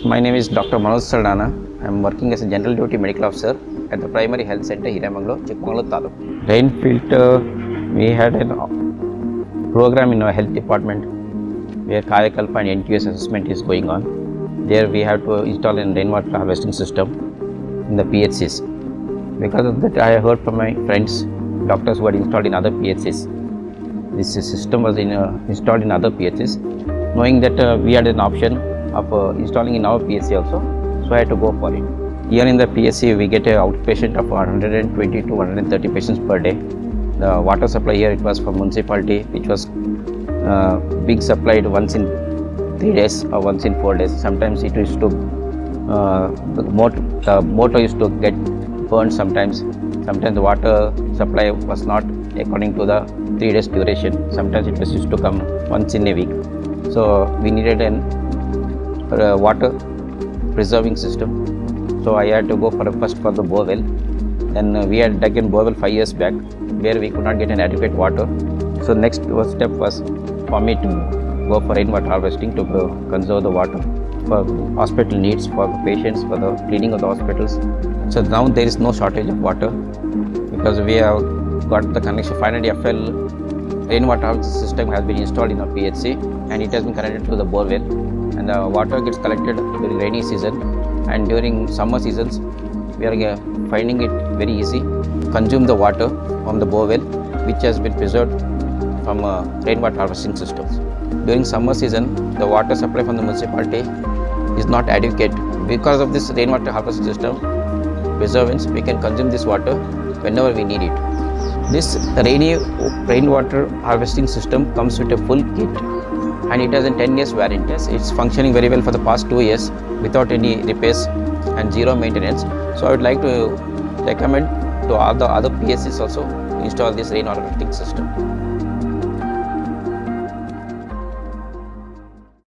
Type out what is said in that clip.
My name is Dr. Manoj Saldana. I am working as a General Duty Medical Officer at the Primary Health Center, Hiremagalur, Chikmagalur Taluk. Rain filter, we had a program in our health department where Kayakalpa and NQS assessment is going on. There we have to install a rainwater harvesting system in the PHCs. Because of that, I heard from my friends, doctors who had installed in other PHCs. This system was installed in other PHCs. Knowing that we had an option of installing in our PHC also, so I had to go for it. Here in the PHC, we get an outpatient of 120 to 130 patients per day. The water supply here, it was from municipality, which was being supplied once in 3 days or once in 4 days. Sometimes it used to, the motor used to get burned sometimes. Sometimes the water supply was not according to the 3 days duration. Sometimes it was used to come once in a week. So we needed a water preserving system. So I had to go first for the borewell. Then we had dug a borewell 5 years back where we could not get an adequate water. So next step was for me to go for rainwater harvesting to conserve the water for hospital needs, for patients, for the cleaning of the hospitals. So now there is no shortage of water because we have got the connection. Finally, FL rainwater harvesting system has been installed in our PHC and it has been connected to the borewell, and the water gets collected during rainy season, and during summer seasons we are finding it very easy to consume the water from the borewell, which has been preserved from rainwater harvesting systems. During summer season, the water supply from the municipality is not adequate. Because of this rainwater harvesting system preservance, we can consume this water whenever we need it. This rainwater harvesting system comes with a full kit and it has a 10 years warranty. It's functioning very well for the past 2 years without any repairs and zero maintenance. So I would like to recommend to all the other PSCs also install this rainwater harvesting system.